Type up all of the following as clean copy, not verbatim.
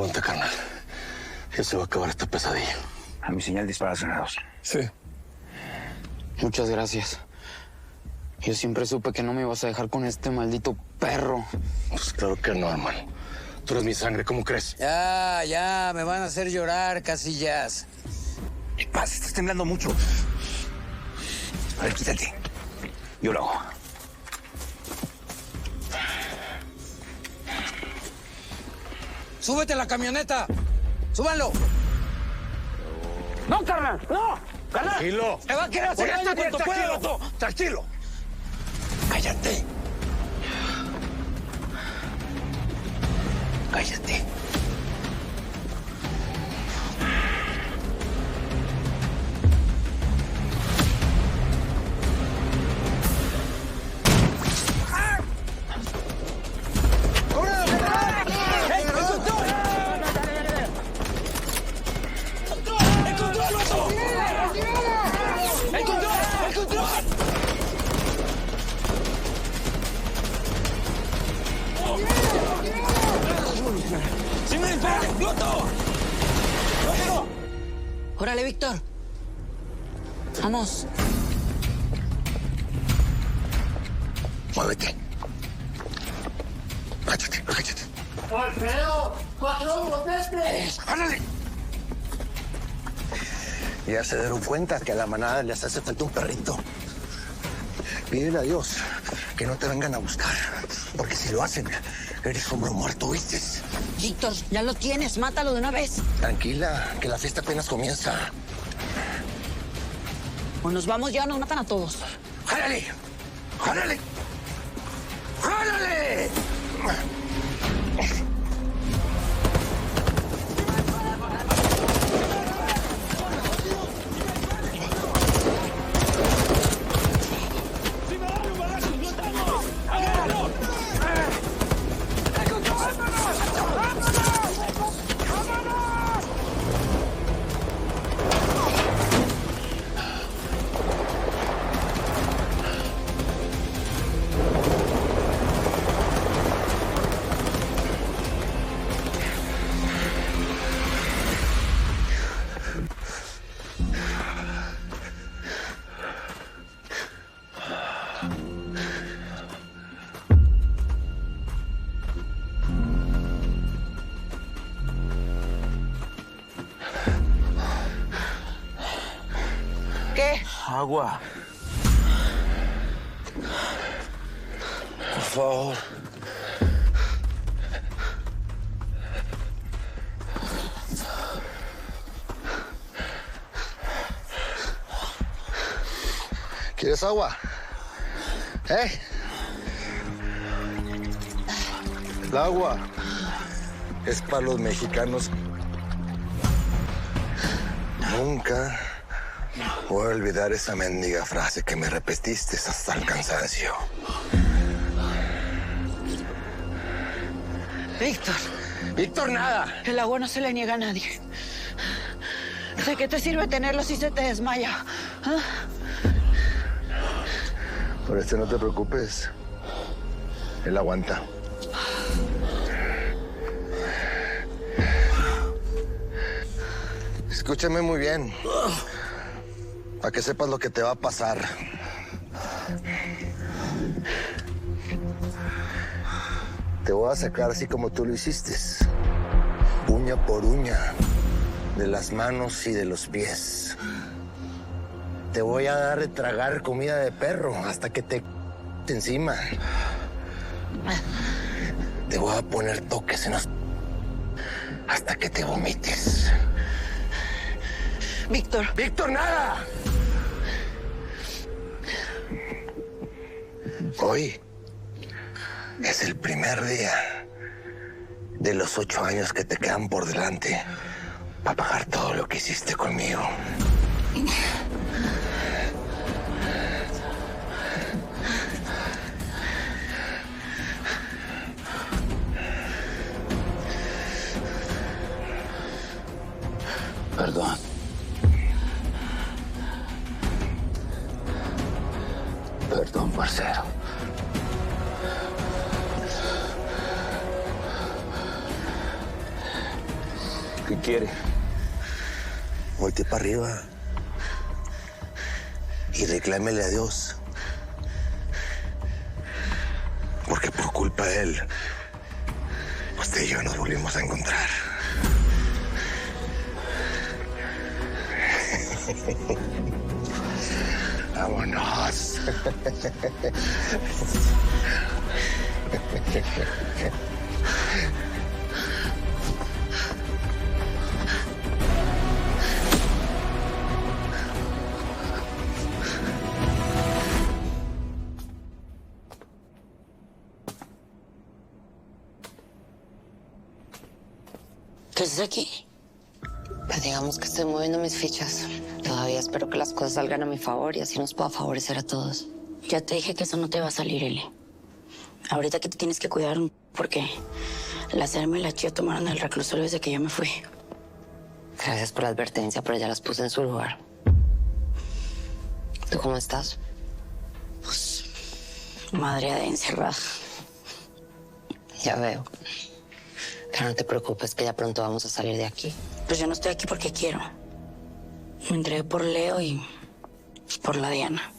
Aguanta, carnal. Ya se va a acabar esta pesadilla. A mi señal disparas granados. Sí. Muchas gracias. Yo siempre supe que no me ibas a dejar con este maldito perro. Pues claro que no, hermano. Tú eres mi sangre, ¿cómo crees? Ya, me van a hacer llorar, Casillas. ¿Qué pasa? Estás temblando mucho. A ver, quítate. Yo lo hago. ¡Súbete a la camioneta! ¡Súbanlo! ¡No, carnal! ¡No! ¡Carnal! Tranquilo. ¡Se va a quedar sin esto cuanto puedo! Tranquilo, tranquilo. Cállate. Cállate. Órale, Víctor. Vamos. Muévete. Cállate. ¡Alfredo! ¡4-1, vete! ¡Ándale! Ya se dieron cuenta que a la manada les hace falta un perrito. Pídele a Dios que no te vengan a buscar, porque si lo hacen, eres hombre muerto, ¿viste? Víctor, ya lo tienes. Mátalo de una vez. Tranquila, que la fiesta apenas comienza. O nos vamos ya o nos matan a todos. ¡Jálale! ¡Jálale! ¡Jálale! ¿Qué? Agua. Por favor. ¿Quieres agua? El agua es para los mexicanos. Nunca voy a olvidar esa mendiga frase que me repetiste hasta el cansancio. Víctor, Víctor, nada. el agua no se le niega a nadie. ¿De qué te sirve tenerlo si se te desmaya? ¿Ah? Por este no te preocupes. Él aguanta. Escúchame muy bien. Para que sepas lo que te va a pasar. Te voy a sacar así como tú lo hiciste. Uña por uña. De las manos y de los pies. Te voy a dar de tragar comida de perro hasta que te encima. Te voy a poner toques en los... hasta que te vomites. Víctor. ¡Víctor, nada! Hoy es el primer día de los 8 años que te quedan por delante para pagar todo lo que hiciste conmigo. Perdón. Perdón, parcero. ¿Qué quiere? Voltee para arriba y reclámele a Dios. Porque por culpa de él, usted y yo nos volvimos a encontrar. Vámonos. ¿Qué haces aquí? Pues digamos que estoy moviendo mis fichas. Todavía espero que las cosas salgan a mi favor y así nos pueda favorecer a todos. Ya te dije que eso no te va a salir, Eli. Ahorita que te tienes que cuidar porque la Selma y la Chía tomaron el reclusorio desde que yo me fui. Gracias por la advertencia, pero ya las puse en su lugar. ¿Tú cómo estás? Pues, madre de encerrada. Ya veo. Pero no te preocupes, que ya pronto vamos a salir de aquí. Pues yo no estoy aquí porque quiero. Me entregué por Leo y por la Diana.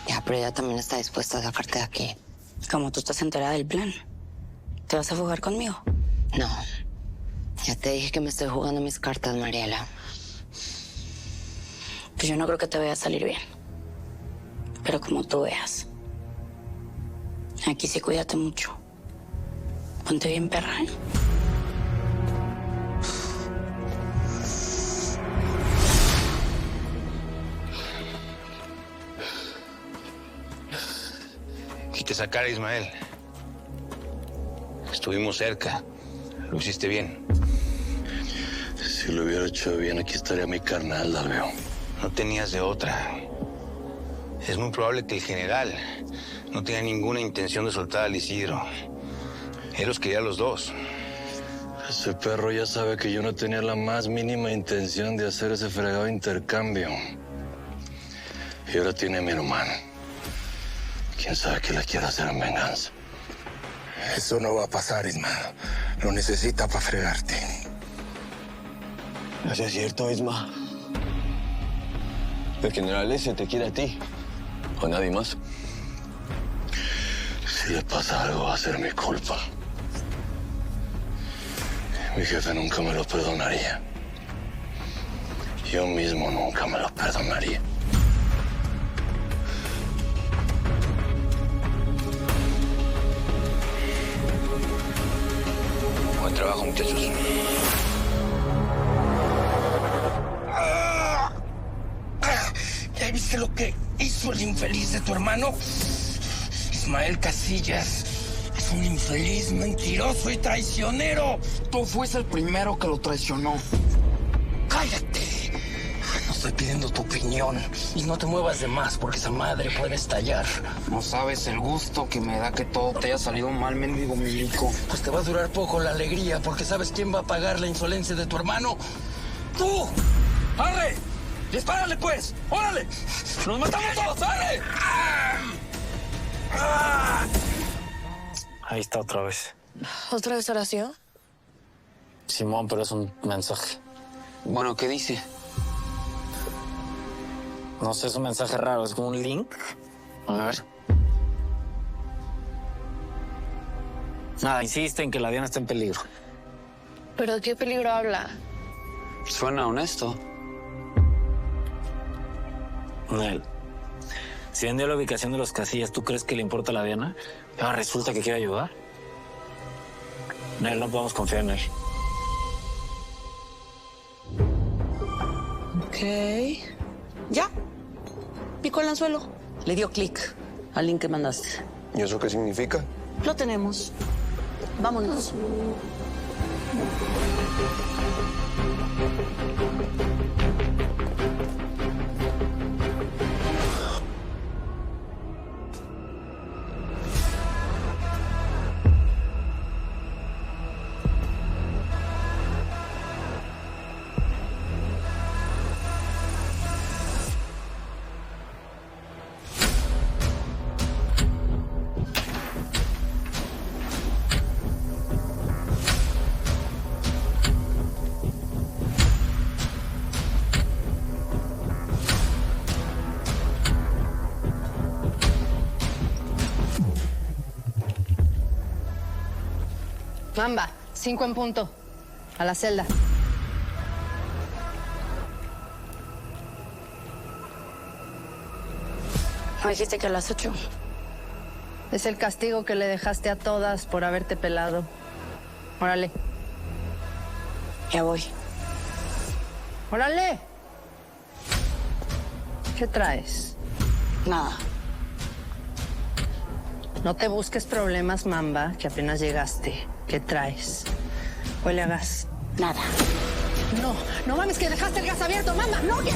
Ya, pero ella también está dispuesta a sacarte de aquí. Como tú estás enterada del plan, ¿te vas a fugar conmigo? No. Ya te dije que me estoy jugando mis cartas, Mariela. Pues yo no creo que te vaya a salir bien. Pero como tú veas. Aquí sí cuídate mucho. Ponte bien, perra, ¿eh? Quite esa cara, Ismael. Estuvimos cerca. Lo hiciste bien. Si lo hubiera hecho bien, aquí estaría mi carnal, Dalveo. No tenías de otra. Es muy probable que el general no tenga ninguna intención de soltar al Isidro. Él los quería a los dos. Ese perro ya sabe que yo no tenía la más mínima intención de hacer ese fregado intercambio. Y ahora tiene a mi hermano. ¿Quién sabe qué le quiere hacer en venganza? Eso no va a pasar, Isma. Lo necesita para fregarte. No es cierto, Isma. El general ese te quiere a ti. O a nadie más. Si le pasa algo, va a ser mi culpa. Mi jefe nunca me lo perdonaría. Yo mismo nunca me lo perdonaría. Buen trabajo, muchachos. ¿Ya viste lo que hizo el infeliz de tu hermano? Ismael Casillas es un infeliz, mentiroso y traicionero. Tú fuiste el primero que lo traicionó. ¡Cállate! No estoy pidiendo tu opinión. Y no te muevas de más porque esa madre puede estallar. No sabes el gusto que me da que todo te haya salido mal, mendigo milico. Pues te va a durar poco la alegría porque ¿sabes quién va a pagar la insolencia de tu hermano? ¡Tú! ¡Arre! ¡Dispárale, pues! ¡Órale! ¡Nos matamos todos! ¡Arre! Ahí está otra vez. ¿Otra vez Horacio? Simón, pero es un mensaje. Bueno, ¿qué dice? No sé, es un mensaje raro, es como un link. A ver. Nada, insiste en que la Diana está en peligro. ¿Pero de qué peligro habla? Suena honesto. Nel, si vendió la ubicación de los Casillas, ¿tú crees que le importa a la Diana? Ahora resulta que quiere ayudar. Nel, no podemos confiar en él. Ok. Ya. Picó el anzuelo. Le dio clic al link que mandaste. ¿Y eso qué significa? Lo tenemos. Vámonos. Mamba, 5 en punto. A la celda. ¿No dijiste que a las 8? Es el castigo que le dejaste a todas por haberte pelado. Órale. Ya voy. ¡Órale! ¿Qué traes? Nada. No te busques problemas, Mamba, que apenas llegaste. ¿Qué traes? Huele a gas. Nada. No, no mames, que dejaste el gas abierto, Mamba. No, que...